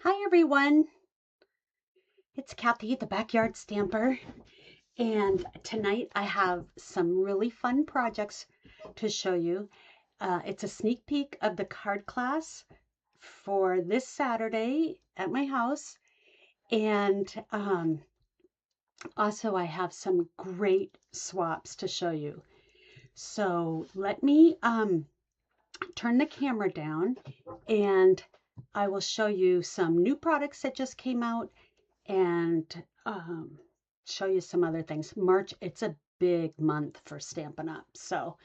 Hi everyone, it's Kathy, the Backyard Stamper, and tonight I have some really fun projects to show you. It's a sneak peek of the card class for this Saturday at my house, and also I have some great swaps to show you. So let me turn the camera down and I will show you some new products that just came out and show you some other things. March, it's a big month for Stampin' Up. So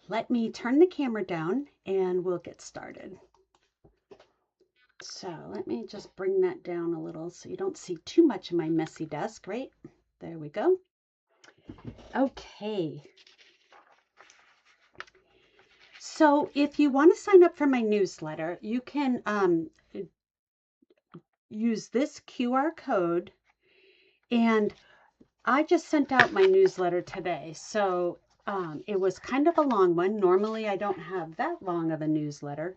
let me turn the camera down and we'll get started. So let me just bring that down a little so you don't see too much of my messy desk, right? There we go. Okay. So if you want to sign up for my newsletter, you can use this QR code, and I just sent out my newsletter today. So it was kind of a long one. Normally I don't have that long of a newsletter,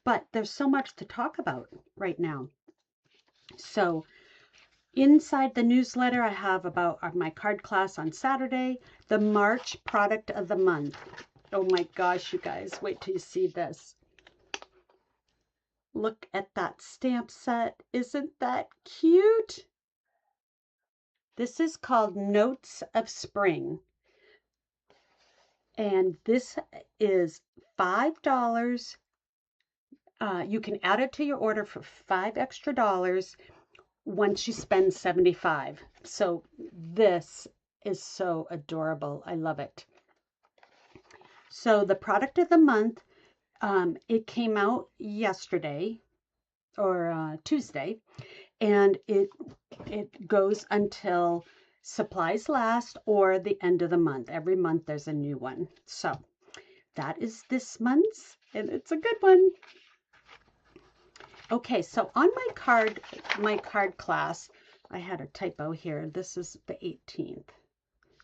but there's so much to talk about right now. So inside the newsletter, I have about my card class on Saturday, the March product of the month. Oh my gosh, you guys, wait till you see this. Look at that stamp set. Isn't that cute? This is called Notes of Spring. And this is $5. You can add it to your order for $5 extra once you spend $75. So this is so adorable. I love it. So the product of the month, it came out yesterday or Tuesday, and it goes until supplies last or the end of the month. Every month there's a new one. So that is this month's, and it's a good one. Okay, so on my card class, I had a typo here. This is the 18th,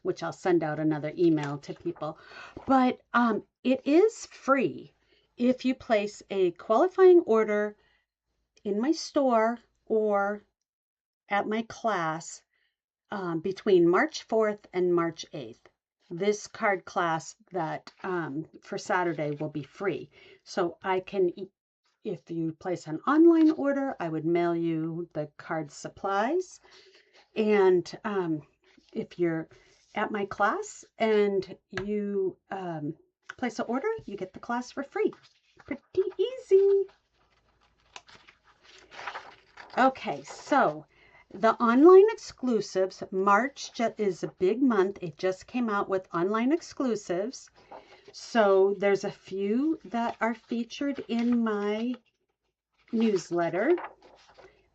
which I'll send out another email to people. But it is free if you place a qualifying order in my store or at my class between March 4th and March 8th. This card class that for Saturday will be free. So I can, if you place an online order, I would mail you the card supplies. And if you're at my class and you place an order, you get the class for free. Pretty easy. Okay, so the online exclusives, March is a big month. It just came out with online exclusives. So there's a few that are featured in my newsletter.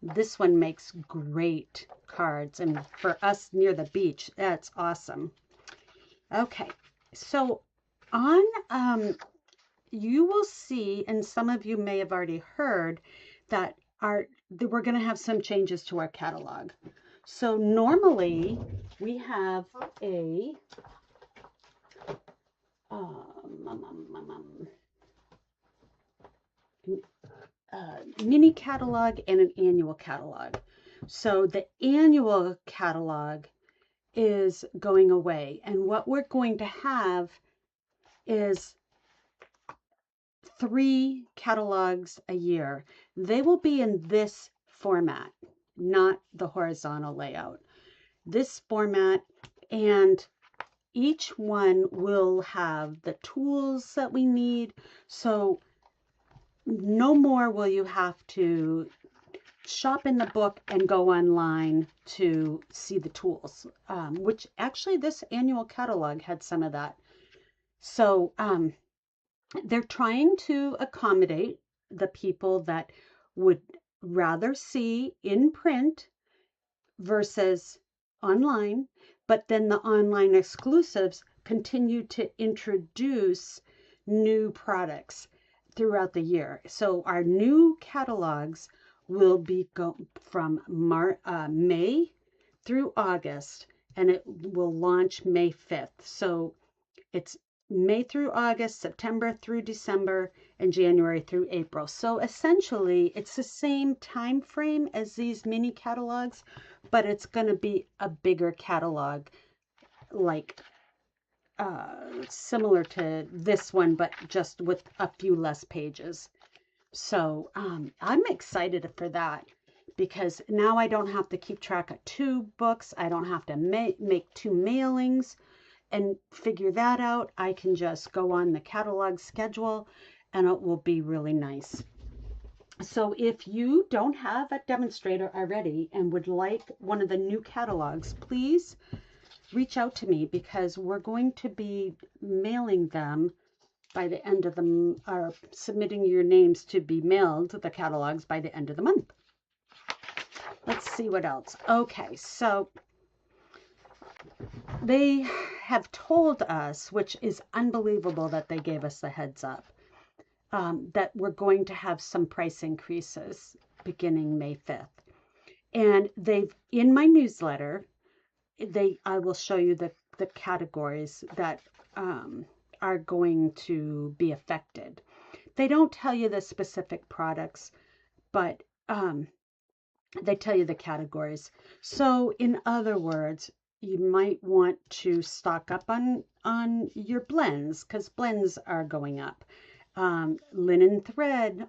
This one makes great cards, and for us near the beach, that's awesome. Okay, so on you will see, and some of you may have already heard, that we're going to have some changes to our catalog. So normally we have a mini catalog and an annual catalog. So the annual catalog is going away, and what we're going to have is 3 catalogs a year. They will be in this format, not the horizontal layout. This format, and each one will have the tools that we need. So no more will you have to shop in the book and go online to see the tools, which actually this annual catalog had some of that. So they're trying to accommodate the people that would rather see in print versus online, but then the online exclusives continue to introduce new products throughout the year. So our new catalogs will be from May through August, and it will launch May 5th. So it's May through August, September through December, and January through April. So essentially, it's the same time frame as these mini catalogs, but it's going to be a bigger catalog, like similar to this one, but just with a few less pages. So I'm excited for that, because now I don't have to keep track of 2 books. I don't have to make 2 mailings and figure that out. I can just go on the catalog schedule and it will be really nice. So if you don't have a Demonstrator already and would like one of the new catalogs, please reach out to me, because we're going to be mailing them by the end of the, or submitting your names to be mailed, the catalogs, by the end of the month. Let's see what else. Okay, so they have told us, which is unbelievable that they gave us the heads up, that we're going to have some price increases beginning May 5th. And they've, in my newsletter, I will show you the categories that are going to be affected. They don't tell you the specific products, but they tell you the categories. So in other words, you might want to stock up on your blends, because blends are going up. Linen thread,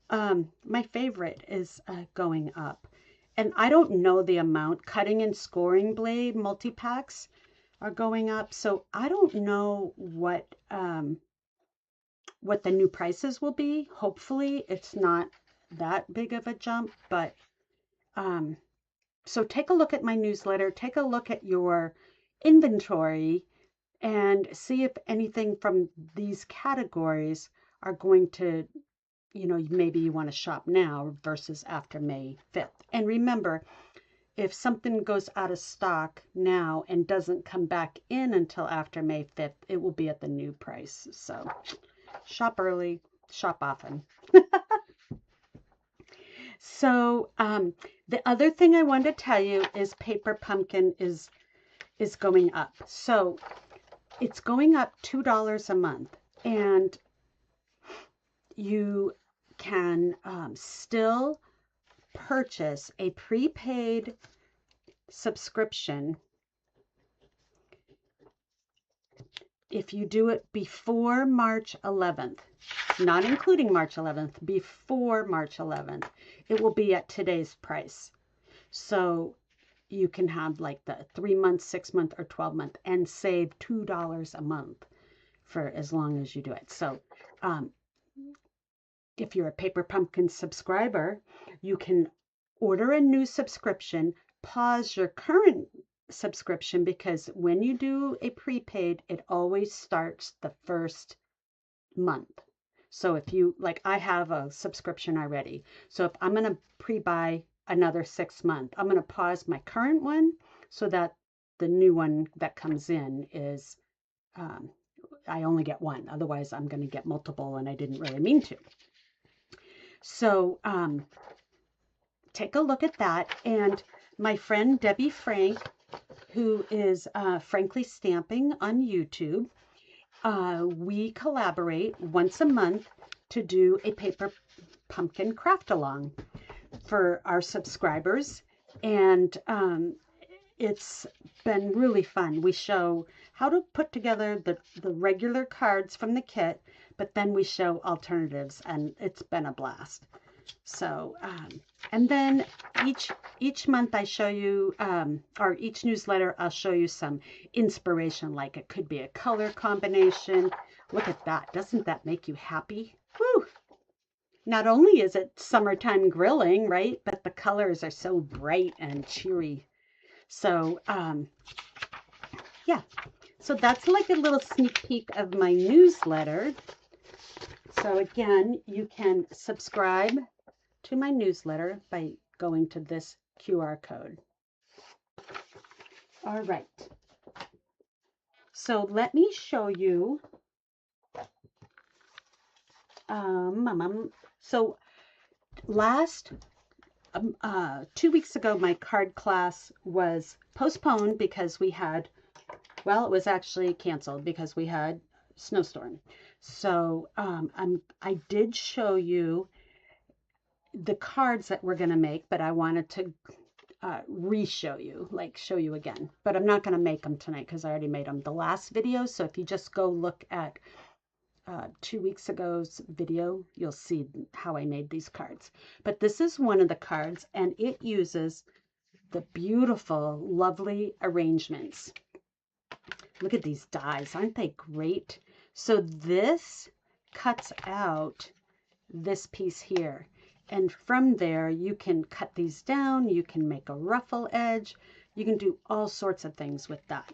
my favorite, is going up. And I don't know the amount. Cutting and scoring blade multi-packs are going up. So I don't know what the new prices will be. Hopefully it's not that big of a jump, but so take a look at my newsletter, take a look at your inventory, and see if anything from these categories are going to, maybe you want to shop now versus after May 5th. And remember, if something goes out of stock now and doesn't come back in until after May 5th, it will be at the new price. So shop early, shop often. So the other thing I wanted to tell you is Paper Pumpkin is going up. So it's going up $2 a month, and you can still purchase a prepaid subscription if you do it before March 11th, not including March 11th, before March 11th. It will be at today's price. So you can have like the 3-month, 6-month, or 12-month and save $2 a month for as long as you do it. So if you're a Paper Pumpkin subscriber, you can order a new subscription, pause your current subscription, because when you do a prepaid, it always starts the first month. So if you, like, I have a subscription already. So if I'm going to pre-buy another 6 month, I'm going to pause my current one so that the new one that comes in is, I only get one. Otherwise, I'm going to get multiple, and I didn't really mean to. So take a look at that. And my friend Debbie Frank, who is Frankly Stamping on YouTube, we collaborate once a month to do a Paper Pumpkin craft along for our subscribers, and it's been really fun. We show how to put together the regular cards from the kit, but then we show alternatives, and it's been a blast. So and then each month I show you, or each newsletter I'll show you some inspiration, like it could be a color combination. Look at that. Doesn't that make you happy? Woo! Not only is it summertime grilling, right, but the colors are so bright and cheery. So yeah, so that's like a little sneak peek of my newsletter. So again, you can subscribe to my newsletter by going to this QR code. All right. So let me show you. So last 2 weeks ago, my card class was postponed because we had, well, it was actually canceled because we had snowstorm. So I did show you the cards that we're going to make, but I wanted to re-show you, like show you again. But I'm not going to make them tonight because I already made them the last video. So if you just go look at 2 weeks ago's video, you'll see how I made these cards. But this is one of the cards, and it uses the beautiful, lovely arrangements. Look at these dies. Aren't they great? So this cuts out this piece here. And from there, you can cut these down. You can make a ruffle edge. You can do all sorts of things with that.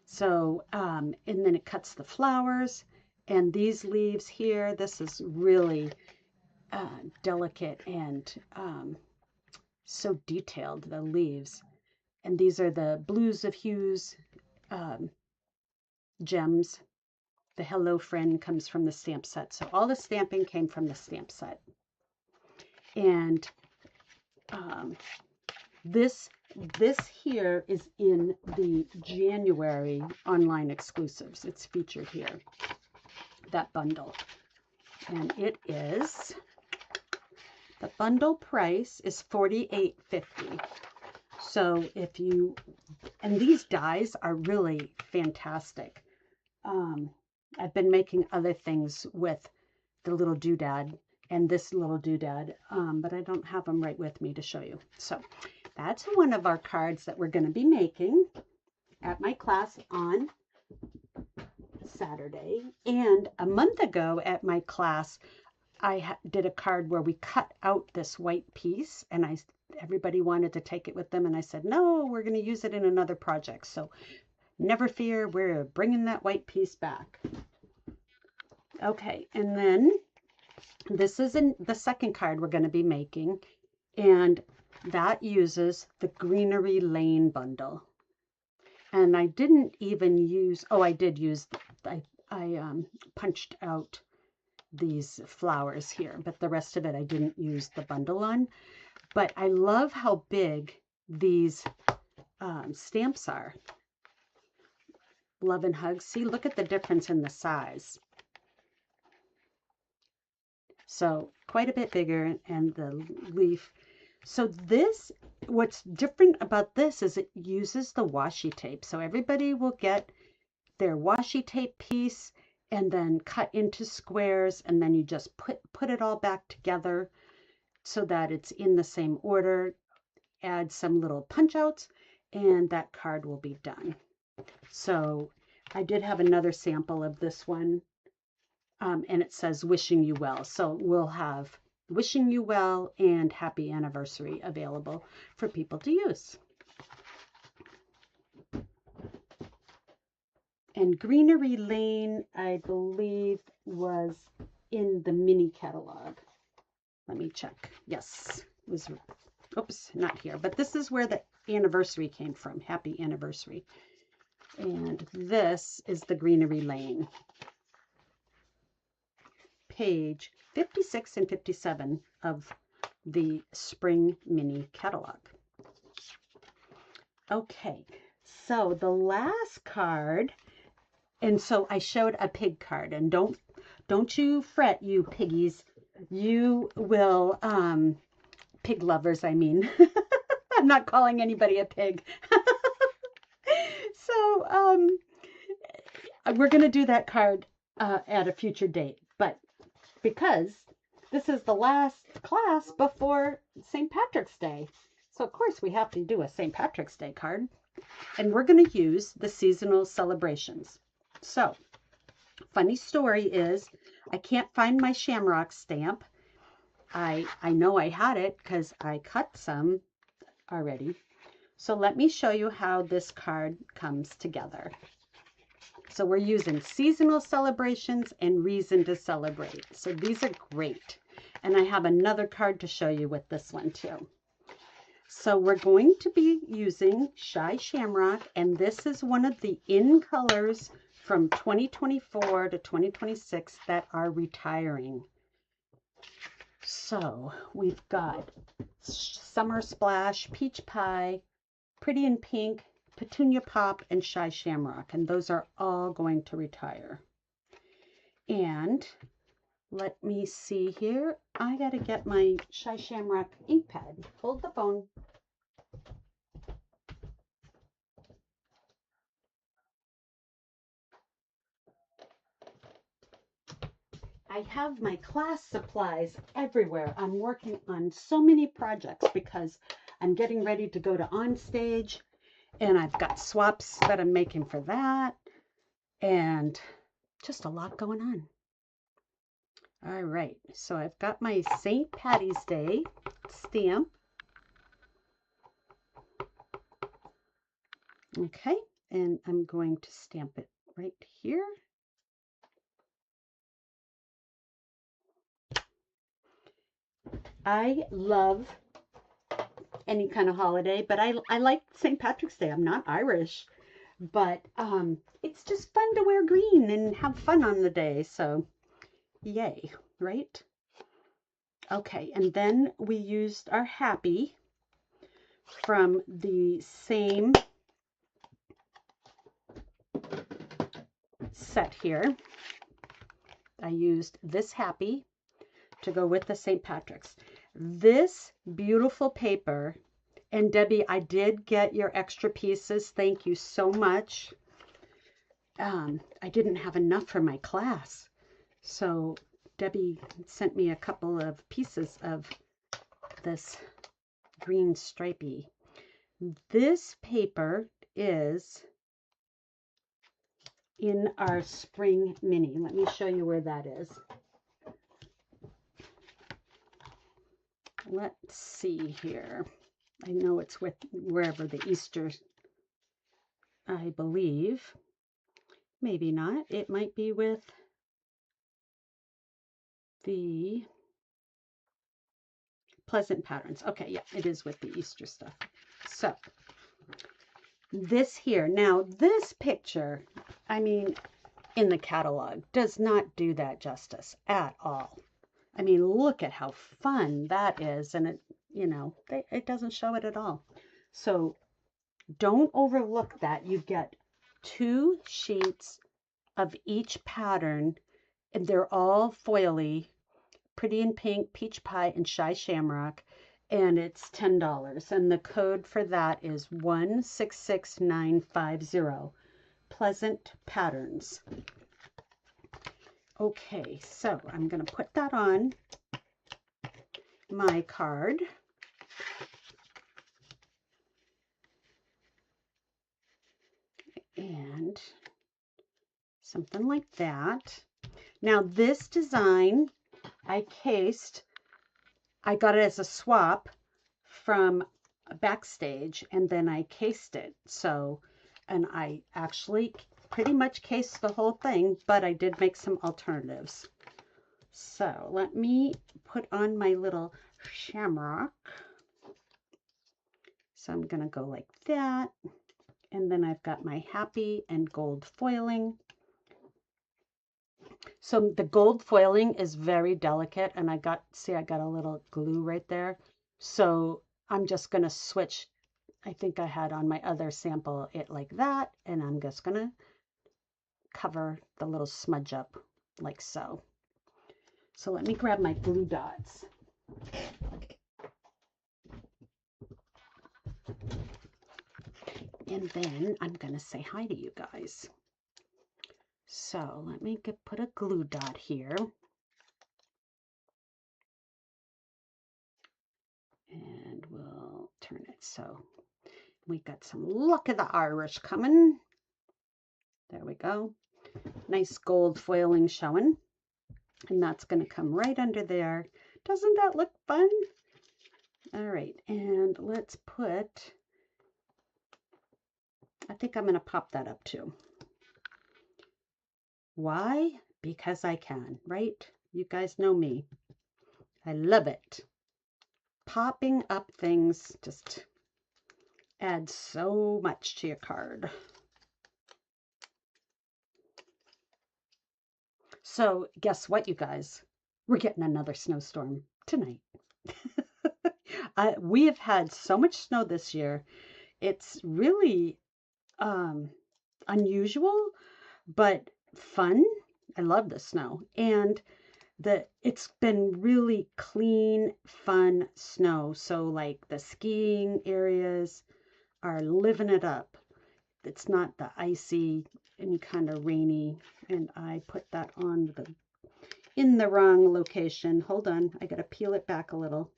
So, and then it cuts the flowers. And these leaves here, this is really delicate and so detailed, the leaves. And these are the blues of hues gems. The Hello Friend comes from the stamp set. So all the stamping came from the stamp set. And this here is in the January online exclusives. It's featured here, that bundle. And it is, the bundle price is $48.50. So if you, and these dies are really fantastic. I've been making other things with the little doodad and this little doodad, but I don't have them right with me to show you. So that's one of our cards that we're going to be making at my class on Saturday. And a month ago at my class, I did a card where we cut out this white piece, and everybody wanted to take it with them, and I said, no, we're going to use it in another project. So never fear, we're bringing that white piece back. Okay, and then this is the second card we're going to be making, and that uses the Greenery Lane bundle. And I didn't even use, oh, I did use, I punched out these flowers here, but the rest of it I didn't use the bundle on. But I love how big these stamps are. Love and Hugs. See, look at the difference in the size. So quite a bit bigger, and the leaf. So this, what's different about this is it uses the washi tape. So everybody will get their washi tape piece and then cut into squares, and then you just put it all back together so that it's in the same order. Add some little punch outs, and that card will be done. So I did have another sample of this one, and it says wishing you well. So we'll have wishing you well and happy anniversary available for people to use. And Greenery Lane, I believe, was in the mini catalog. Let me check. Yes, it was, oops, not here. But this is where the anniversary came from. Happy anniversary. And this is the Greenery Lane. Page 56 and 57 of the spring mini catalog. Okay, so the last card, and so I showed a pig card, and don't you fret, you piggies. You will, pig lovers, I mean. I'm not calling anybody a pig. So, we're going to do that card at a future date, but because this is the last class before St. Patrick's Day. So, of course, we have to do a St. Patrick's Day card, and we're going to use the seasonal celebrations. So, funny story is I can't find my shamrock stamp. I know I had it because I cut some already. So let me show you how this card comes together. So we're using seasonal celebrations and reason to celebrate. So these are great. And I have another card to show you with this one too. So we're going to be using Shy Shamrock, and this is one of the in colors from 2024 to 2026 that are retiring. So we've got Summer Splash, Peach Pie, Pretty in Pink, Petunia Pop, and Shy Shamrock, and those are all going to retire. And let me see here. I got to get my Shy Shamrock ink pad. Hold the phone. I have my class supplies everywhere. I'm working on so many projects because I'm getting ready to go to On Stage, and I've got swaps that I'm making for that, and just a lot going on. All right, so I've got my St. Patty's Day stamp. Okay, and I'm going to stamp it right here. I love any kind of holiday, but I like St. Patrick's Day. I'm not Irish, but it's just fun to wear green and have fun on the day, so yay, right? Okay, and then we used our Happy from the same set here. I used this Happy to go with the St. Patrick's. This beautiful paper, and Debbie, I did get your extra pieces. Thank you so much. I didn't have enough for my class, so Debbie sent me a couple of pieces of this green stripey. This paper is in our spring mini. Let me show you where that is. Let's see here. I know it's with wherever the Easter, I believe. Maybe not. It might be with the Pleasant Patterns. Okay, yeah, it is with the Easter stuff. So this here, now this picture, I mean, in the catalog does not do that justice at all. I mean, look at how fun that is, and it, you know, it doesn't show it at all. So don't overlook that. You get 2 sheets of each pattern, and they're all foily, Pretty in Pink, Peach Pie, and Shy Shamrock, and it's $10. And the code for that is 166950. Pleasant Patterns. Okay, so I'm going to put that on my card. And something like that. Now this design, I got it as a swap from Backstage, and then I cased it. So, and I actually pretty much cased the whole thing, but I did make some alternatives. So let me put on my little shamrock. So I'm going to go like that. And then I've got my Happy and gold foiling. So the gold foiling is very delicate, and I got a little glue right there. So I'm just going to switch. I think I had on my other sample it like that, and I'm just going to cover the little smudge up like so. So let me grab my glue dots. And then I'm going to say hi to you guys. So let me put a glue dot here. And we'll turn it so we got some Luck of the Irish coming. There we go. Nice gold foiling showing. And that's going to come right under there. Doesn't that look fun? All right, and let's put, I think I'm going to pop that up too. Why? Because I can, right? You guys know me. I love it. Popping up things just adds so much to your card. So guess what, you guys? We're getting another snowstorm tonight. We have had so much snow this year. It's really unusual, but fun. I love the snow. And it's been really clean, fun snow. So like the skiing areas are living it up. It's not the icy and kind of rainy. And I put that on in the wrong location. Hold on, I gotta peel it back a little.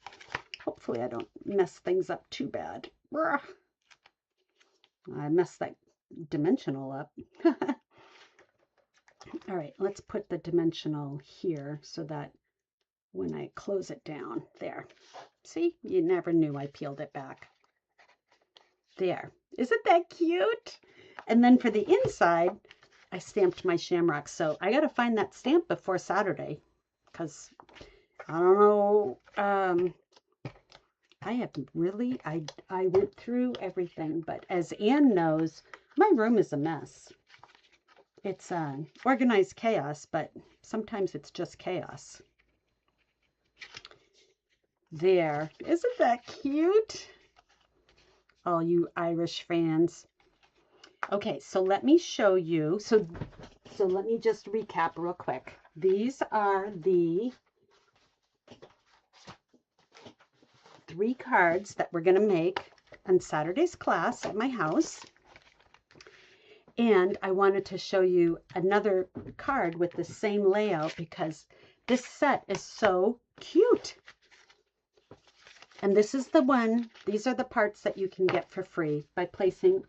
Hopefully I don't mess things up too bad. I messed that dimensional up. All right, let's put the dimensional here so that when I close it down, there. See, you never knew I peeled it back. There. Isn't that cute? And then for the inside, I stamped my shamrocks. So I got to find that stamp before Saturday because I don't know. I have really, I went through everything, but as Anne knows, my room is a mess. It's organized chaos, but sometimes it's just chaos. There. Isn't that cute? All you Irish fans. Okay, so let me show you. So let me just recap real quick. These are the 3 cards that we're going to make on Saturday's class at my house. And I wanted to show you another card with the same layout because this set is so cute. And this is the one, these are the parts that you can get for free by placing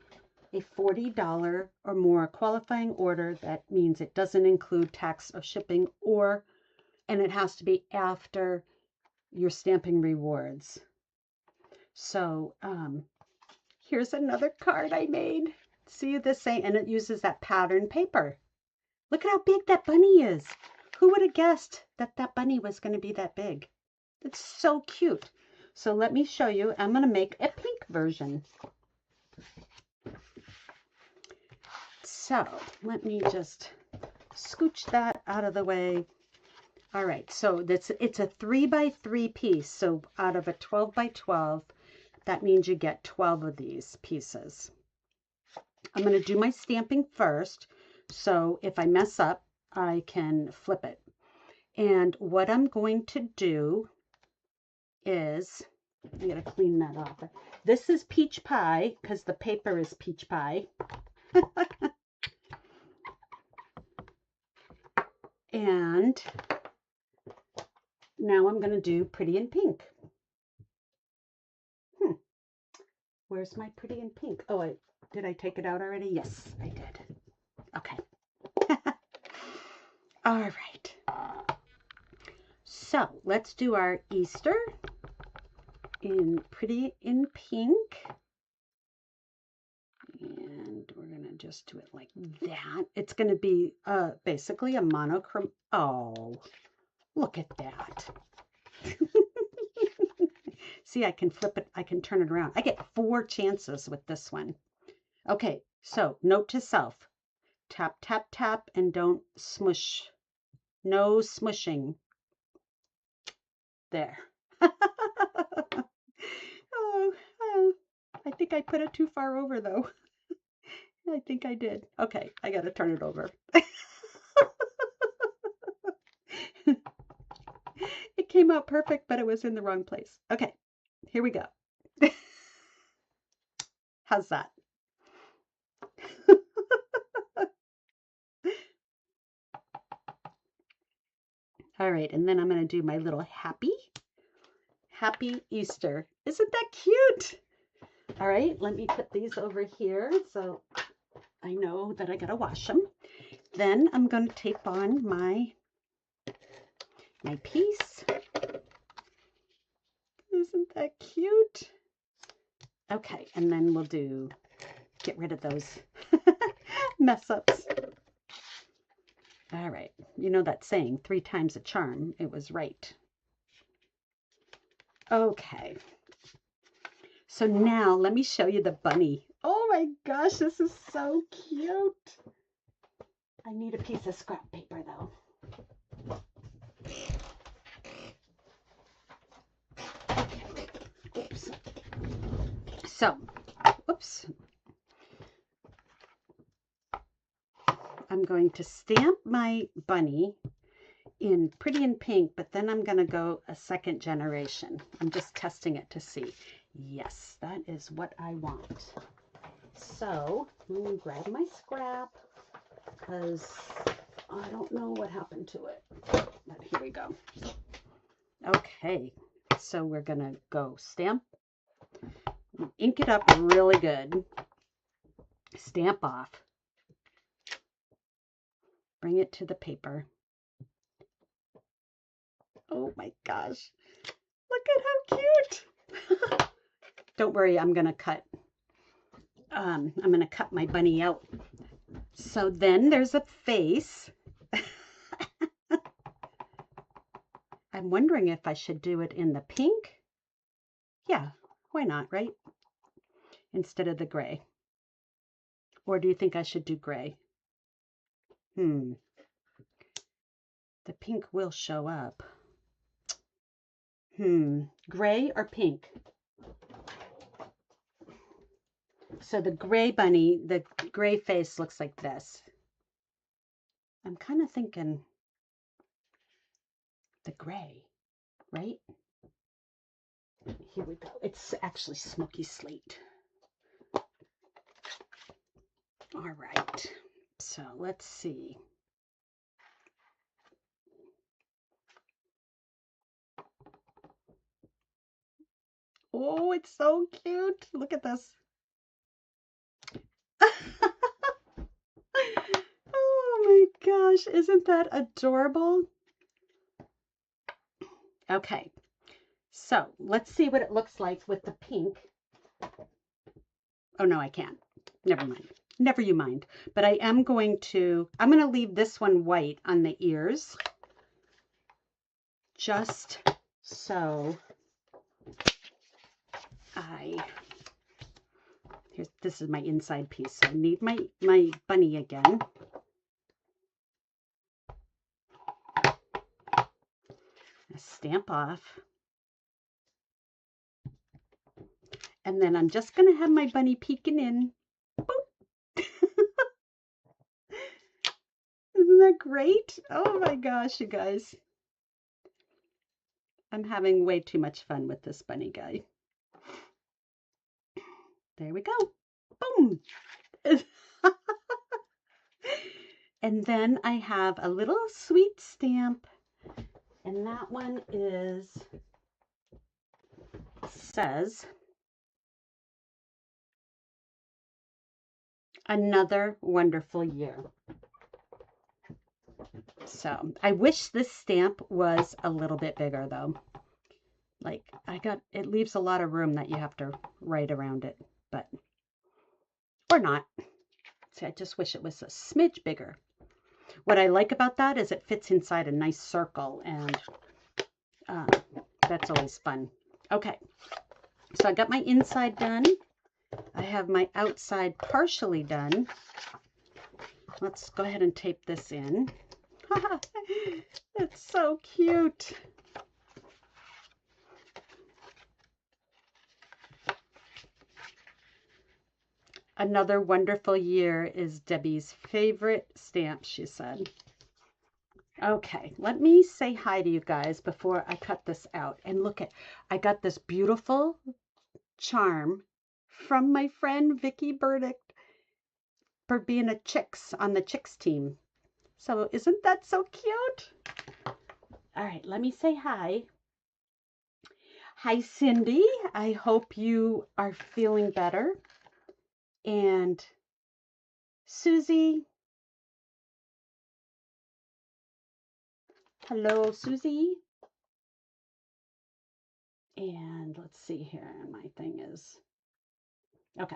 a $40 or more qualifying order. That means it doesn't include tax or shipping, and it has to be after your stamping rewards. So here's another card I made. See the same, and it uses that pattern paper. Look at how big that bunny is. Who would have guessed that that bunny was going to be that big? It's so cute. So let me show you. I'm going to make a pink version. So let me just scooch that out of the way. All right, so it's a 3x3 piece. So out of a 12x12, that means you get 12 of these pieces. I'm going to do my stamping first. So if I mess up, I can flip it. And what I'm going to do is, I gotta clean that off. This is peach pie because the paper is peach pie. And now I'm gonna do pretty in pink. Where's my pretty in pink? Oh, did I take it out already? Yes, I did. Okay. All right. So let's do our Easter in pretty in pink. And we're going to just do it like that. It's going to be basically a monochrome. Oh, look at that. See, I can flip it. I can turn it around. I get 4 chances with this one. Okay, so note to self. Tap, tap, tap, and don't smush. No smushing. There. Oh, I think I put it too far over, though. I think I did. Okay, I got to turn it over. It came out perfect, but it was in the wrong place. Okay, here we go. How's that? All right, and then I'm going to do my little happy Easter. Isn't that cute? All right, let me put these over here so I know that I got to wash them. Then I'm going to tape on my piece. Isn't that cute? Okay, and then we'll get rid of those mess ups. All right, you know that saying, 3 times a charm. It was right. Okay. So now let me show you the bunny. Oh my gosh, this is so cute. I need a piece of scrap paper though. Okay. Oops. So, oops. I'm going to stamp my bunny in pretty in pink, but then I'm going to go a second generation. I'm just testing it to see. Yes, that is what I want. So let me grab my scrap because I don't know what happened to it, but here we go. Okay, so we're going to go stamp, ink it up really good, stamp off, bring it to the paper. Oh my gosh, look at how cute. Don't worry, I'm going to cut my bunny out. So then there's a face. I'm wondering if I should do it in the pink. Yeah, why not, right? Instead of the gray. Or do you think I should do gray? The pink will show up. Gray or pink? So the gray bunny, the gray face looks like this. I'm kind of thinking the gray, right? Here we go. It's actually smoky slate. All right. So let's see. Oh, it's so cute. Look at this. Oh my gosh, isn't that adorable? Okay, so let's see what it looks like with the pink. Oh no, I can't. Never mind. Never you mind. But I'm going to leave this one white on the ears. Just so this is my inside piece. So I need my bunny again. Stamp off. And then I'm just going to have my bunny peeking in. Boop. Isn't that great? Oh my gosh, you guys. I'm having way too much fun with this bunny guy. There we go. Boom. And then I have a little sweet stamp. And that one says, another wonderful year. So I wish this stamp was a little bit bigger though. Like it leaves a lot of room that you have to write around it, but, or not. See, I just wish it was a smidge bigger. What I like about that is it fits inside a nice circle, and that's always fun. Okay, so I got my inside done. I have my outside partially done. Let's go ahead and tape this in. It's so cute. Another wonderful year is Debbie's favorite stamp, she said. Okay, let me say hi to you guys before I cut this out. And look I got this beautiful charm from my friend Vicki Burdick for being on the Chicks team. So isn't that so cute? All right, let me say hi. Hi, Cindy. I hope you are feeling better. And Susie. Hello, Susie. And let's see here. My thing is, okay.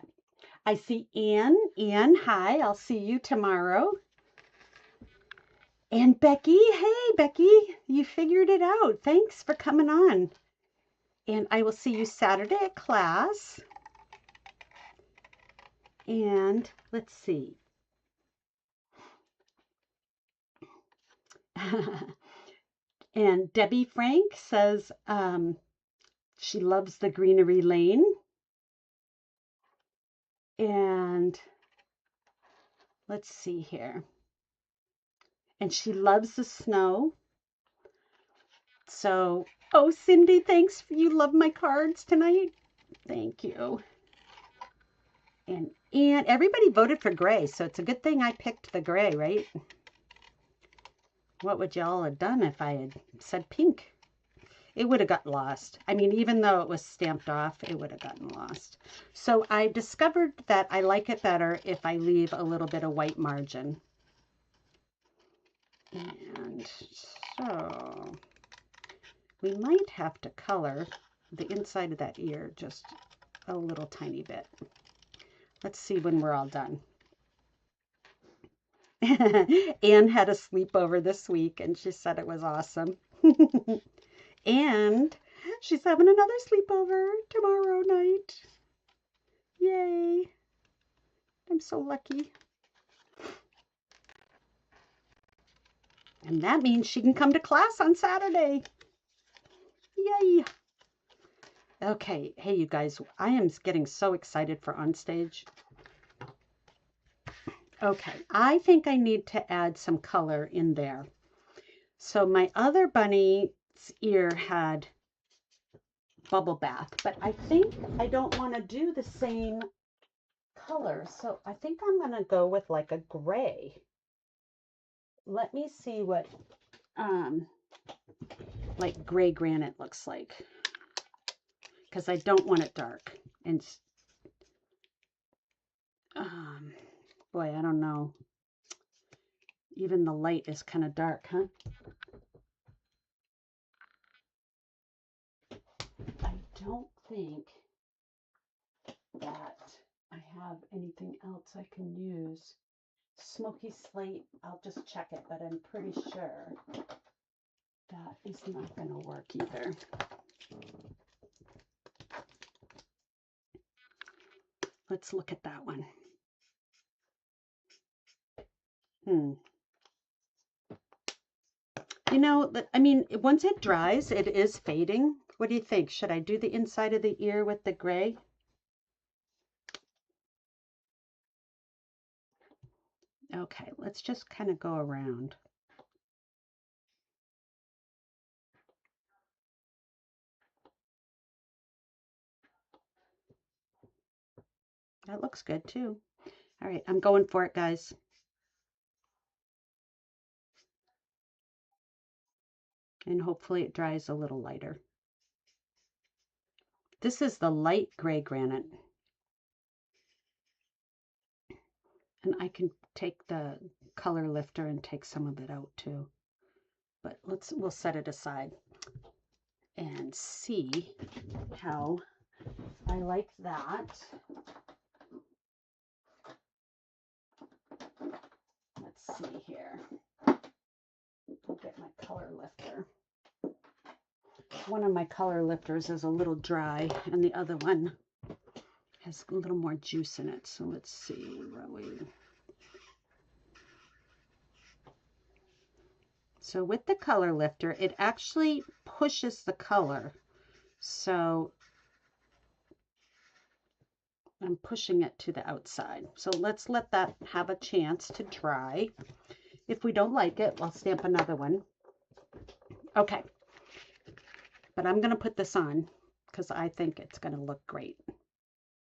I see Anne. Anne, hi. I'll see you tomorrow. And Becky. Hey, Becky. You figured it out. Thanks for coming on. And I will see you Saturday at class. And let's see. And Debbie Frank says she loves the Greenery Lane. And let's see here. and she loves the snow. So, oh, Cindy, thanks. You love my cards tonight. Thank you. And everybody voted for gray, so it's a good thing I picked the gray, right? What would y'all have done if I had said pink? It would have gotten lost. I mean, even though it was stamped off, it would have gotten lost. So I discovered that I like it better if I leave a little bit of white margin. And so we might have to color the inside of that ear just a little tiny bit. Let's see when we're all done. Anne had a sleepover this week and she said it was awesome. And she's having another sleepover tomorrow night. Yay. I'm so lucky. And that means she can come to class on Saturday. Yay. Okay. Hey, you guys, I am getting so excited for Onstage. Okay. I think I need to add some color in there. So my other bunny's ear had bubble bath, but I think I don't want to do the same color. So I think I'm going to go with like a gray. Let me see what like gray granite looks like, because I don't want it dark. And boy, I don't know. Even the light is kind of dark, huh? I don't think that I have anything else I can use. Smoky slate, I'll just check it, but I'm pretty sure that is not going to work either. Let's look at that one. You know, I mean, once it dries, it is fading. What do you think? Should I do the inside of the ear with the gray? Okay, let's just kind of go around. That looks good too. All right, I'm going for it, guys. And hopefully it dries a little lighter. This is the light gray granite. And I can take the color lifter and take some of it out too. But we'll set it aside and see how I like that. Let's see here. I'll get my color lifter. One of my color lifters is a little dry and the other one has a little more juice in it. So let's see. So with the color lifter, it actually pushes the color. So I'm pushing it to the outside. So let's let that have a chance to dry. If we don't like it, I'll stamp another one. Okay. But I'm going to put this on because I think it's going to look great.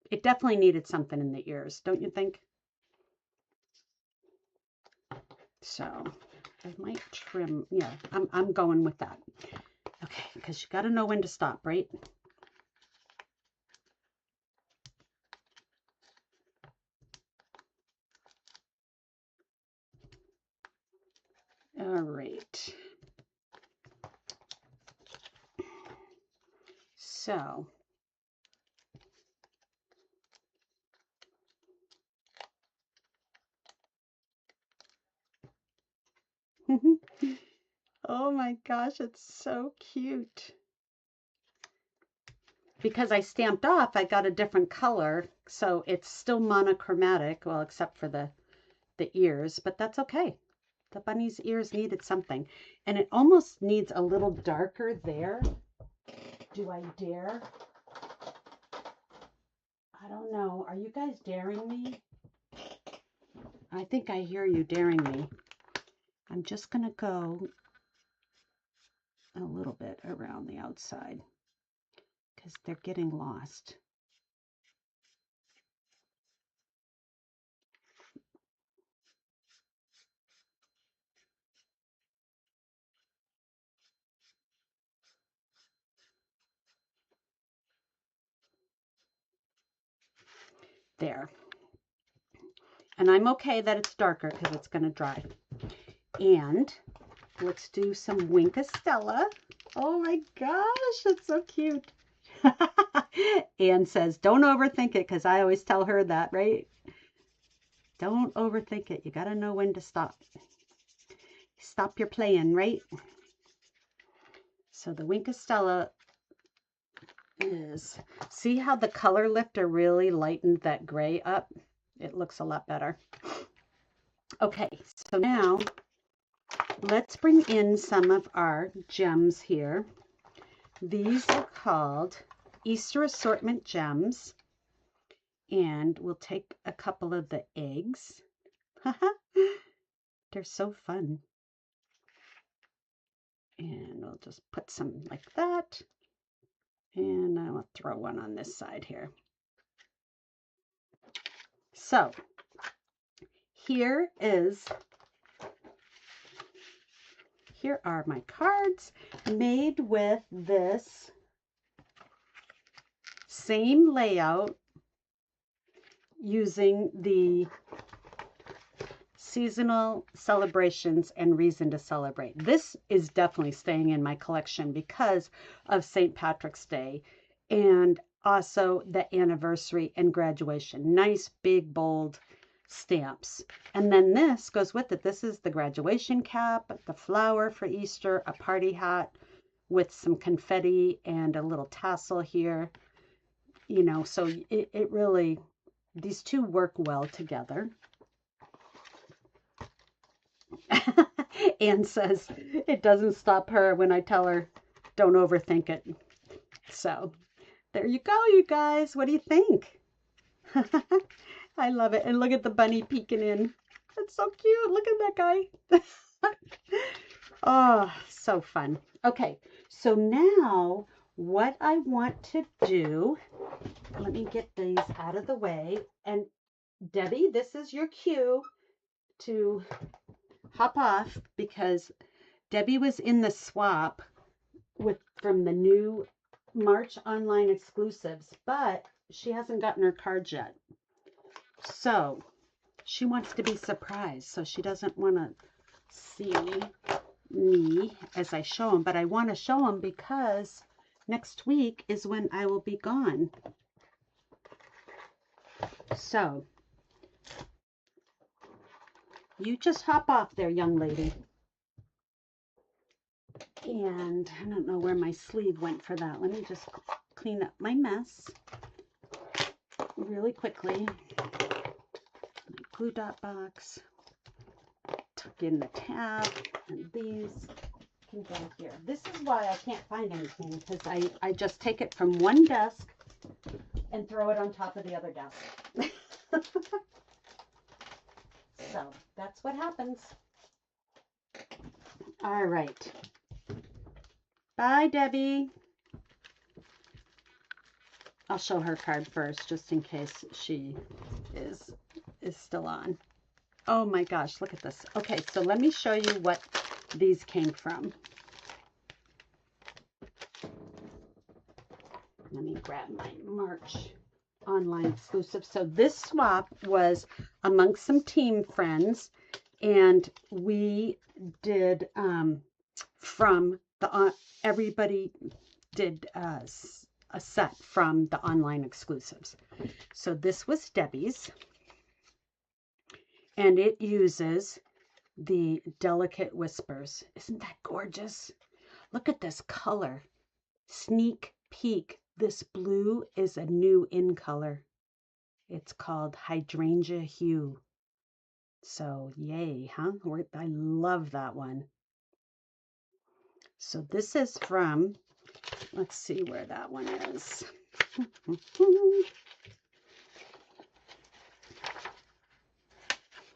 It definitely needed something in the ears, don't you think? So I might trim. Yeah, I'm going with that. Okay, because you got to know when to stop, right? All right. So oh my gosh, it's so cute. Because I stamped off, I got a different color, so it's still monochromatic, well, except for the ears, but that's okay. The bunny's ears needed something, and it almost needs a little darker there. Do I dare? I don't know. Are you guys daring me? I think I hear you daring me. I'm just going to go a little bit around the outside because they're getting lost. There. And I'm okay that it's darker because it's going to dry. And let's do some Wink Stella. Oh my gosh, that's so cute. Anne says, don't overthink it, because I always tell her that, right? Don't overthink it. You got to know when to stop. Stop your playing, right? So the Wink Stella is, see how the color lifter really lightened that gray up? It looks a lot better. Okay, so now let's bring in some of our gems here. These are called Easter Assortment Gems. And we'll take a couple of the eggs. They're so fun. And we'll just put some like that. And I will throw one on this side here. So here are my cards made with this same layout using the seasonal celebrations and reason to celebrate. This is definitely staying in my collection because of St. Patrick's Day and also the anniversary and graduation. Nice big bold stamps. And then this goes with it. This is the graduation cap, the flower for Easter, a party hat with some confetti and a little tassel here. You know, so it really, these two work well together. Anne says it doesn't stop her when I tell her don't overthink it. So there you go, you guys. What do you think? I love it. And look at the bunny peeking in. That's so cute. Look at that guy. Oh, so fun. Okay, so now what I want to do, let me get these out of the way. And Debbie, this is your cue to hop off because Debbie was in the swap from the new March Online Exclusives, but she hasn't gotten her cards yet. So she wants to be surprised, so she doesn't want to see me as I show them, but I want to show them because next week is when I will be gone. So you just hop off there, young lady. And I don't know where my sleeve went for that. Let me just clean up my mess really quickly. My glue dot box. Tuck in the tab. And these can go here. This is why I can't find anything, because I just take it from one desk and throw it on top of the other desk. So that's what happens. All right. Bye, Debbie. I'll show her card first, just in case she is still on. Oh my gosh, look at this. Okay, so let me show you what these came from. Let me grab my March Online Exclusive. So this swap was amongst some team friends, and we did from the everybody did a set from the Online Exclusives. So this was Debbie's, and it uses the Delicate Whispers. Isn't that gorgeous? Look at this color. Sneak peek. This blue is a new in color. It's called Hydrangea Hue. So yay, huh? I love that one. So this is from, let's see where that one is.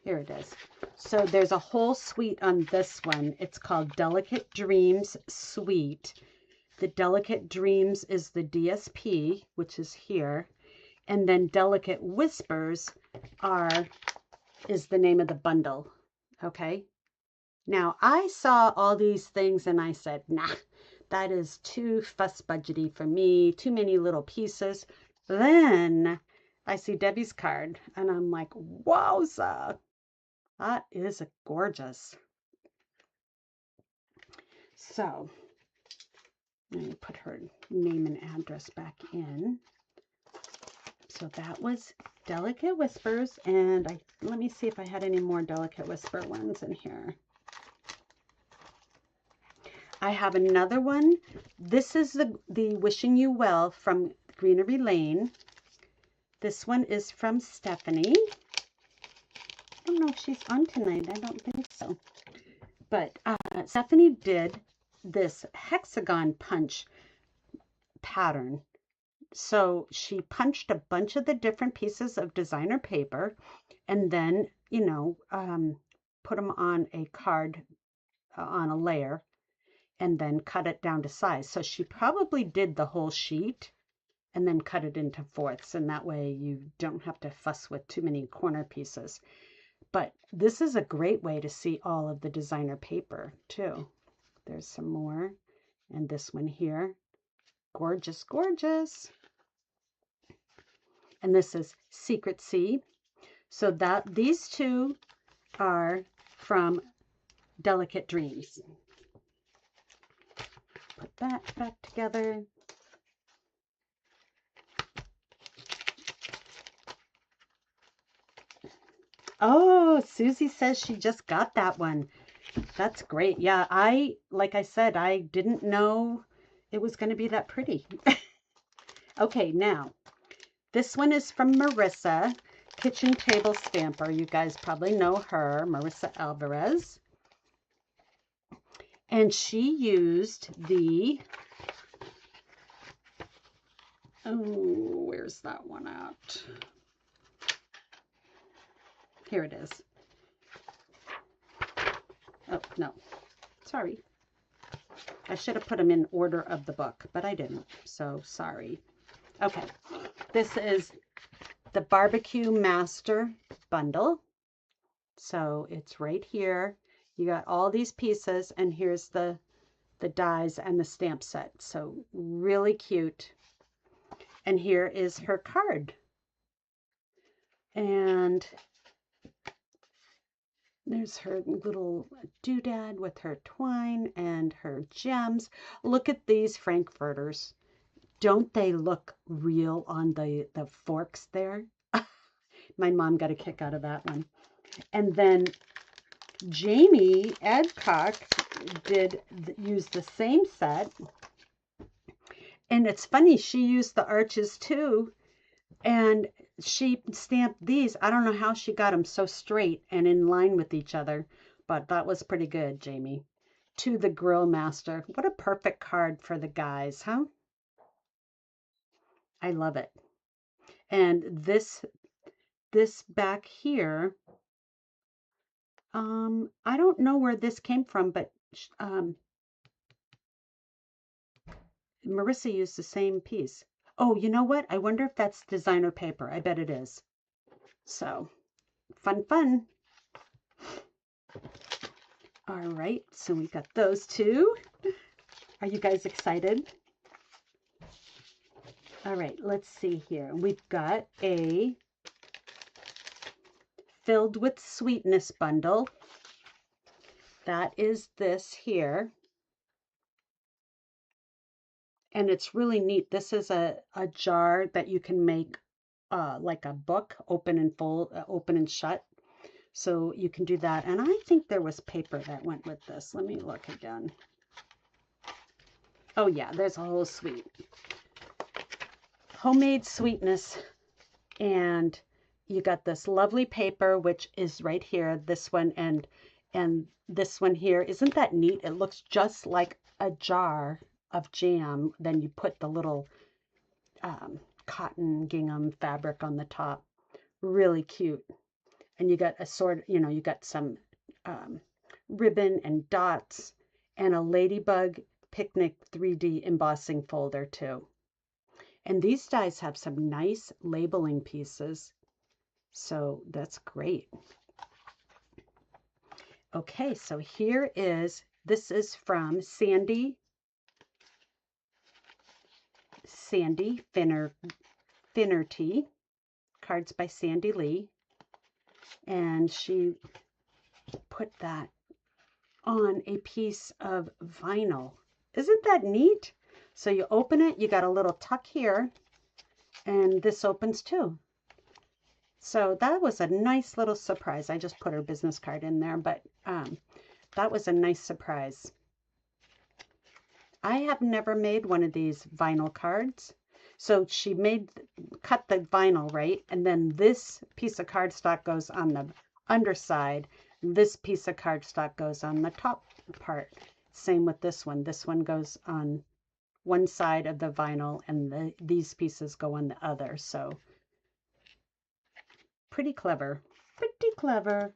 Here it is. So there's a whole suite on this one. It's called Delicate Dreams Suite. The Delicate Dreams is the DSP, which is here. And then Delicate Whispers is the name of the bundle. Okay. Now I saw all these things and I said, nah, that is too fuss budgety for me. Too many little pieces. Then I see Debbie's card and I'm like, wowza. That is gorgeous. So let me put her name and address back in. So that was Delicate Whispers, and let me see if I had any more Delicate Whisper ones in here. I have another one. This is the Wishing You Well from Greenery Lane. This one is from Stephanie. I don't know if she's on tonight. I don't think so. But Stephanie did this hexagon punch pattern. So she punched a bunch of the different pieces of designer paper and then, you know, put them on a card, on a layer, and then cut it down to size. So she probably did the whole sheet and then cut it into fourths. And that way you don't have to fuss with too many corner pieces. But this is a great way to see all of the designer paper too. There's some more. And this one here. Gorgeous, gorgeous. And this is Secret Sea. So these two are from Delicate Dreams. Put that back together. Oh, Susie says she just got that one. That's great. Yeah, like I said, I didn't know it was going to be that pretty. Okay, now, this one is from Marissa, Kitchen Table Stamper. You guys probably know her, Marissa Alvarez. And she used the, oh, where's that one at? Here it is. Oh, no, sorry. I should have put them in order of the book, but I didn't, so sorry. Okay, this is the Barbecue Master Bundle. So it's right here. You got all these pieces, and here's the dies and the stamp set. So really cute. And here is her card. And there's her little doodad with her twine and her gems. Look at these Frankfurters. Don't they look real on the forks there? My mom got a kick out of that one. And then Jamie Adcock did use the same set. And it's funny, she used the arches too. And she stamped these. I don't know how she got them so straight and in line with each other, but that was pretty good, Jamie. To the Grill Master. What a perfect card for the guys, huh? I love it. And this back here, I don't know where this came from, but Marissa used the same piece. Oh, you know what? I wonder if that's designer paper. I bet it is. So, fun. All right, so we got those two. Are you guys excited? All right, let's see here. We've got a Filled with Sweetness bundle. That is this here. And it's really neat. This is a jar that you can make like a book, open and fold, open and shut. So you can do that. And I think there was paper that went with this. Let me look again. Oh yeah, there's a whole suite. Homemade Sweetness. And you got this lovely paper, which is right here, this one and this one here. Isn't that neat? It looks just like a jar of jam. Then you put the little cotton gingham fabric on the top. Really cute. And you got a sort, you know, you got some ribbon and dots and a ladybug picnic 3D embossing folder too. And these dies have some nice labeling pieces. So that's great. Okay, so here is, this is from Sandy Finnerty, cards by Sandy Lee. And she put that on a piece of vinyl. Isn't that neat? So you open it, you got a little tuck here, and this opens too. So that was a nice little surprise. I just put her business card in there, but that was a nice surprise. I have never made one of these vinyl cards. So she cut the vinyl, right? And then this piece of cardstock goes on the underside. This piece of cardstock goes on the top part. Same with this one. This one goes on one side of the vinyl and these pieces go on the other. So pretty clever, pretty clever.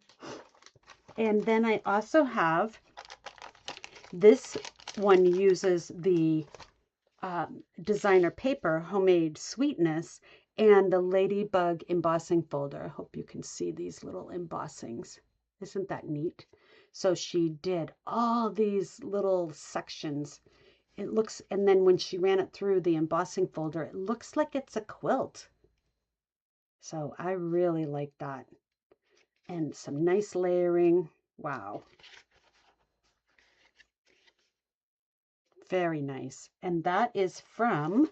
And then I also have, this one uses the designer paper, Homemade Sweetness, and the ladybug embossing folder. I hope you can see these little embossings. Isn't that neat? So she did all these little sections. It looks, and then when she ran it through the embossing folder, it looks like it's a quilt. So I really like that. And some nice layering. Wow. Very nice. And that is from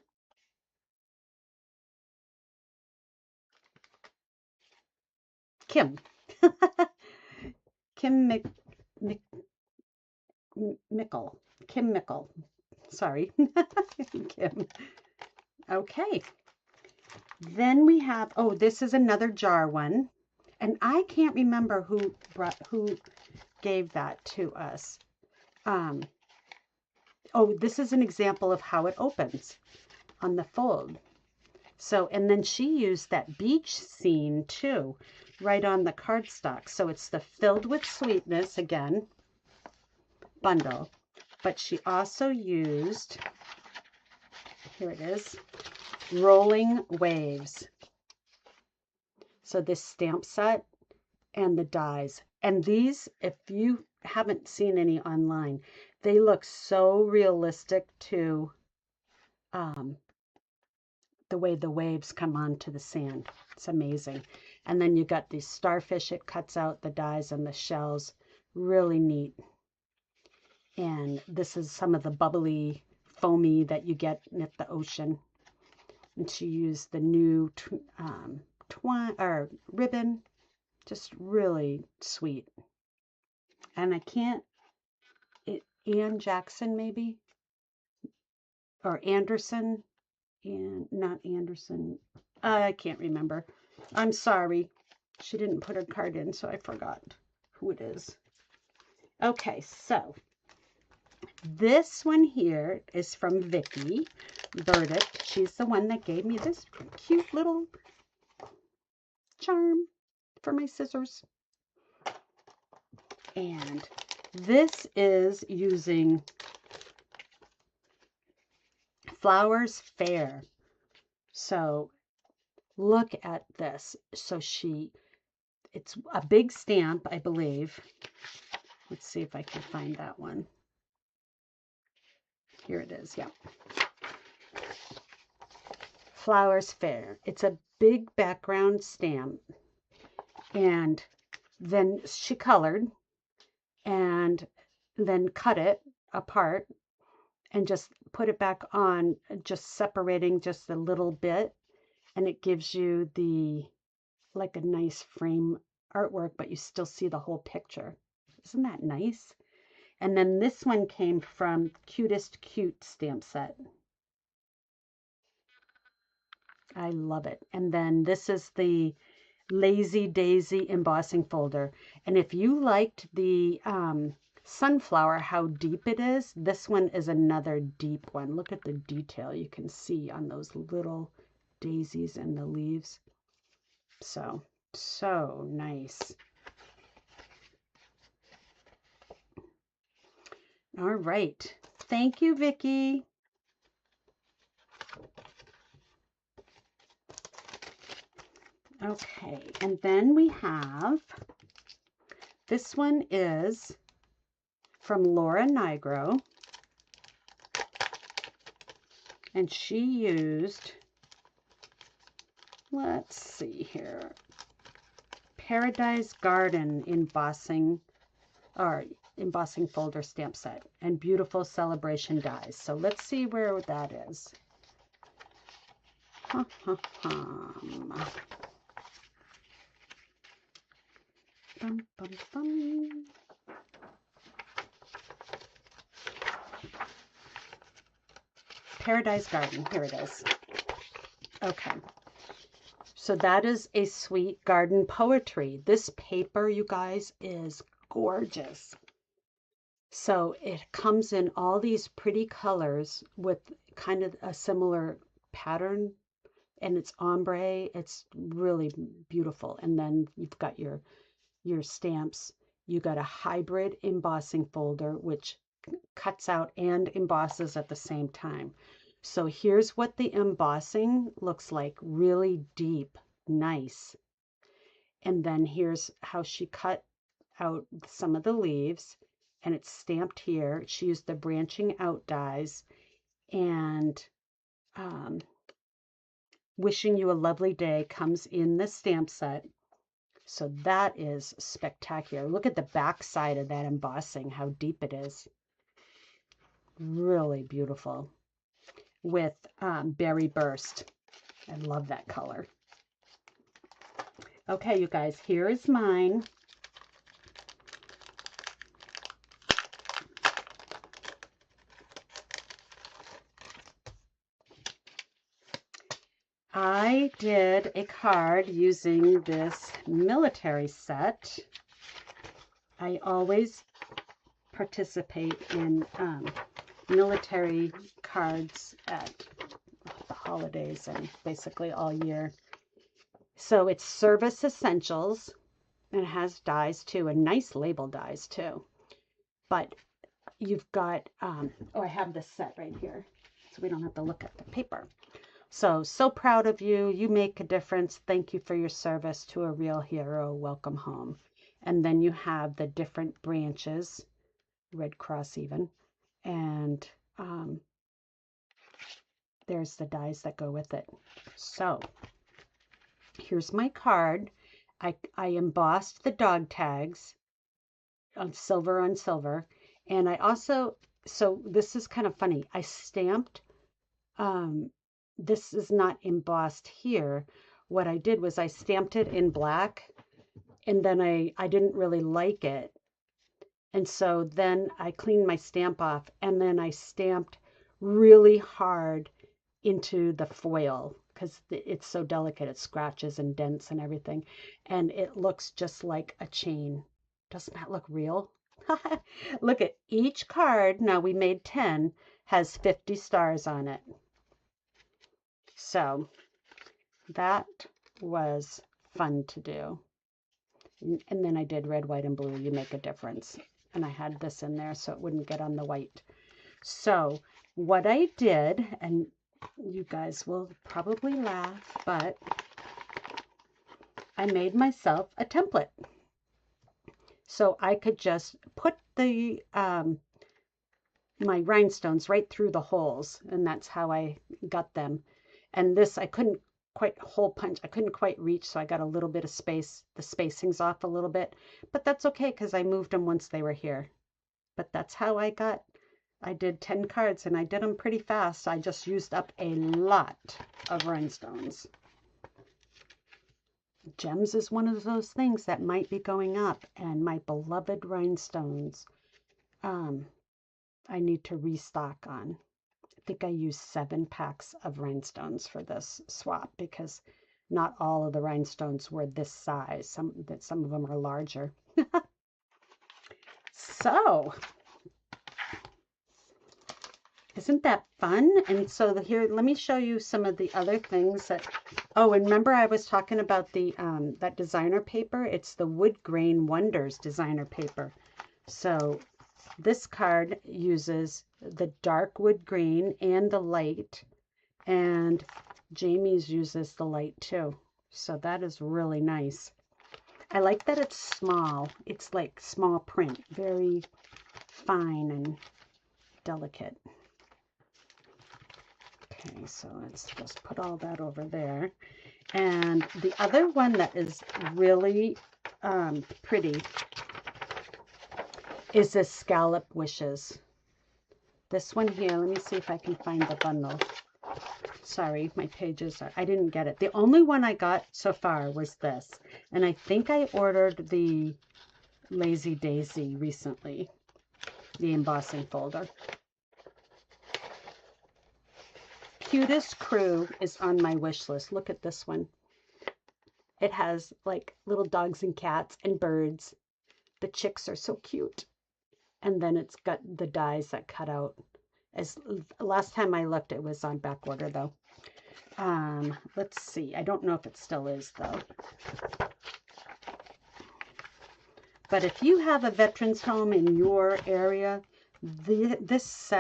Kim. Kim Mickle. Sorry. Kim. Okay. Then we have, oh, this is another jar one. And I can't remember who gave that to us. Oh, this is an example of how it opens on the fold. So, and then she used that beach scene too, right on the cardstock. So it's the Filled with Sweetness, again, bundle. But she also used, here it is, Rolling Waves. So this stamp set and the dies. And these, if you haven't seen any online, they look so realistic to the way the waves come onto the sand. It's amazing. And then you got these starfish it cuts out, the dies and the shells. Really neat. And this is some of the bubbly, foamy that you get at the ocean. And she used the new ribbon. Just really sweet. And I can't, Ann Jackson maybe? Or Anderson? And not Anderson. I can't remember. I'm sorry. She didn't put her card in, so I forgot who it is. Okay, so this one here is from Vicki Burdick. She's the one that gave me this cute little charm for my scissors. And this is using Flowers Fair. So look at this. So it's a big stamp, I believe. Let's see if I can find that one. Here it is, yeah. Flowers Fair. It's a big background stamp. And then she colored and then cut it apart and just put it back on, just separating just a little bit. And it gives you like a nice frame artwork, but you still see the whole picture. Isn't that nice? And then this one came from Cutest Cute stamp set. I love it. And then this is the Lazy Daisy embossing folder. And if you liked the sunflower, how deep it is, this one is another deep one. Look at the detail you can see on those little daisies and the leaves. So So nice. All right. Thank you, Vicki. Okay, and then we have, this one is from Laura Nigro, and she used, let's see here, Paradise Garden embossing, or embossing folder stamp set, and beautiful celebration dies. So let's see where that is. Bum, bum, bum. Paradise Garden, here it is. Okay, so that is a sweet garden poetry. This paper, you guys, is gorgeous. So it comes in all these pretty colors with kind of a similar pattern, and it's ombre. It's really beautiful. And then you've got your stamps. You got a hybrid embossing folder, which cuts out and embosses at the same time. So here's what the embossing looks like, really deep, nice. And then here's how she cut out some of the leaves, and it's stamped here. She used the branching out dies, and Wishing You a Lovely Day comes in the stamp set. So that is spectacular. Look at the back side of that embossing, how deep it is. Really beautiful. With Berry Burst. I love that color. Okay, you guys, here is mine. I did a card using this military set. I always participate in military cards at the holidays and basically all year. So it's Service Essentials, and it has dies too, and nice label dies too. But you've got, oh, I have this set right here, so we don't have to look at the paper. So proud of you. You make a difference. Thank you for your service to a real hero. Welcome home. And then you have the different branches, Red Cross even, and there's the dies that go with it. So here's my card. I embossed the dog tags on silver, and I also, so this is kind of funny, I stamped, this is not embossed here. What I did was I stamped it in black, and then I didn't really like it, and so then I cleaned my stamp off, and then I stamped really hard into the foil because it's so delicate. It scratches and dents and everything, and it looks just like a chain. Doesn't that look real? Look at each card. Now we made 10, has 50 stars on it. So that was fun to do. And then I did red, white, and blue. You make a difference. And I had this in there so it wouldn't get on the white. So what I did, and you guys will probably laugh, but I made myself a template. So I could just put the my rhinestones right through the holes, and that's how I got them. And this, I couldn't quite hole punch. I couldn't quite reach, so I got a little bit of space. The spacing's off a little bit, but that's okay because I moved them once they were here. But that's how I did 10 cards, and I did them pretty fast. I just used up a lot of rhinestones. Gems is one of those things that might be going up, and my beloved rhinestones, I need to restock on. I think I used 7 packs of rhinestones for this swap because not all of the rhinestones were this size. Some of them are larger. So, isn't that fun? And so here, let me show you some of the other things that Oh, and remember I was talking about the that designer paper? It's the Wood Grain Wonders designer paper. So this card uses the dark wood grain and the light, and Jamie's uses the light too. So that is really nice. I like that it's small. It's like small print, very fine and delicate. Okay, so let's just put all that over there. And the other one that is really pretty is this Scallop Wishes. This one here, let me see if I can find the bundle. Sorry, my pages are, I didn't get it. The only one I got so far was this. And I think I ordered the Lazy Daisy recently, the embossing folder. Cutest Crew is on my wish list. Look at this one. It has like little dogs and cats and birds. The chicks are so cute. And then it's got the dies that cut out. As last time I looked, it was on back order though. Let's see. I don't know if it still is though. But if you have a veterans home in your area, this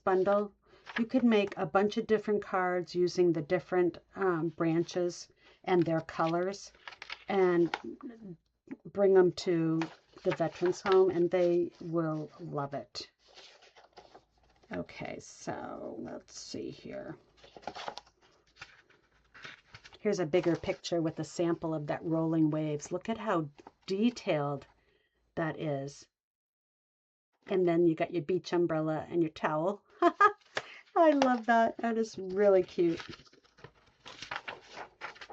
bundle, you could make a bunch of different cards using the different branches and their colors and bring them to the veterans home and they will love it. Okay, so let's see here. Here's a bigger picture with a sample of that rolling waves. Look at how detailed that is. And then you got your beach umbrella and your towel. I love that. That is really cute.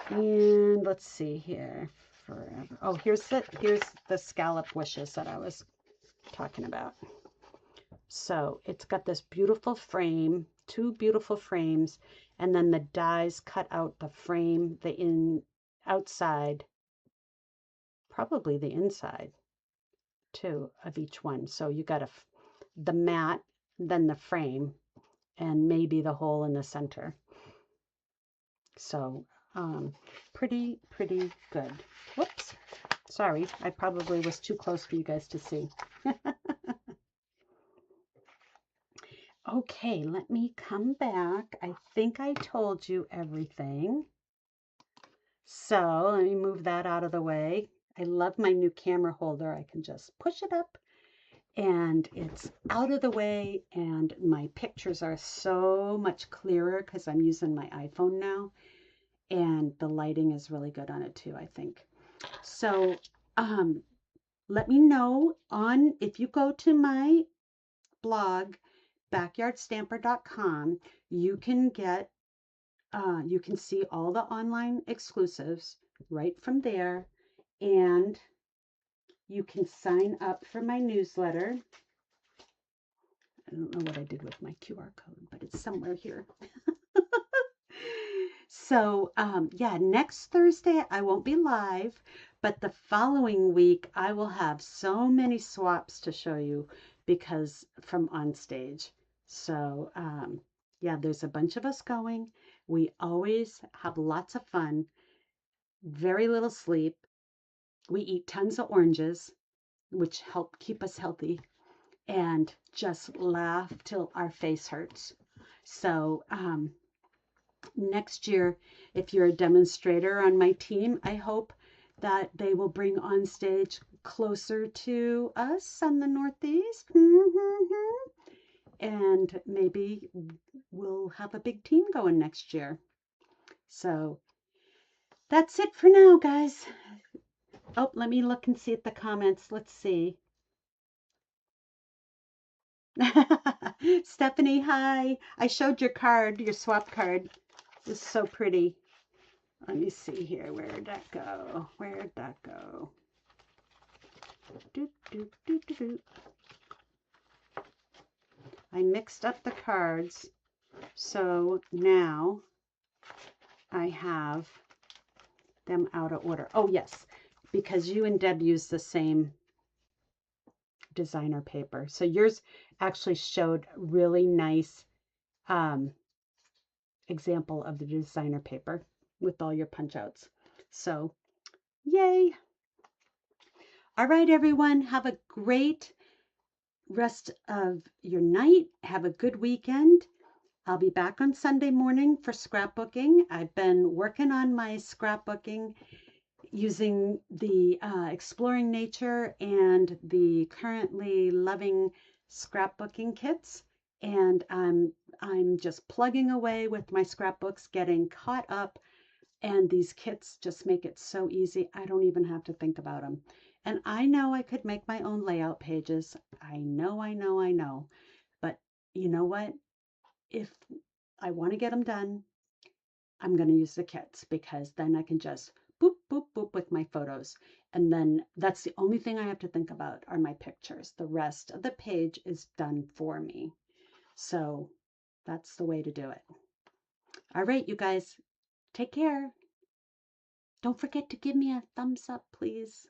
And let's see here. Forever. Oh, here's the Scallop Wishes that I was talking about. So it's got this beautiful frame, two beautiful frames, and then the dies cut out the frame, the outside, probably the inside too of each one. So you got the mat, then the frame, and maybe the hole in the center. So pretty good. Whoops, sorry, I probably was too close for you guys to see. Okay, let me come back. I think I told you everything. So let me move that out of the way. I love my new camera holder. I can just push it up and it's out of the way, and my pictures are so much clearer because I'm using my iPhone now, and the lighting is really good on it too, I think. So let me know if you go to my blog, backyardstamper.com, you can see all the online exclusives right from there, and you can sign up for my newsletter. I don't know what I did with my QR code, but it's somewhere here. So yeah, next Thursday I won't be live, but the following week I will have so many swaps to show you because from on stage. So yeah, there's a bunch of us going. We always have lots of fun, very little sleep. We eat tons of oranges, which help keep us healthy, and just laugh till our face hurts. So next year, if you're a demonstrator on my team, I hope that they will bring on stage closer to us on the Northeast. And maybe we'll have a big team going next year. So that's it for now, guys. Oh, let me look and see at the comments. Let's see. Stephanie, hi. I showed your card, your swap card. It's so pretty. Let me see here. Where did that go? Where did that go? I mixed up the cards. So now I have them out of order. Oh, yes, because you and Deb use the same designer paper. So yours actually showed really nice example of the designer paper. with all your punch outs. So, yay. All right, everyone, have a great rest of your night. Have a good weekend. I'll be back on Sunday morning for scrapbooking. I've been working on my scrapbooking using the Exploring Nature and the Currently Loving scrapbooking kits. And I'm just plugging away with my scrapbooks, getting caught up. And these kits just make it so easy. I don't even have to think about them. And I know I could make my own layout pages. I know. But you know what? If I want to get them done, I'm going to use the kits because then I can just boop, boop, boop with my photos. And then that's the only thing I have to think about are my pictures. The rest of the page is done for me. So that's the way to do it. All right, you guys, take care. Don't forget to give me a thumbs up, please.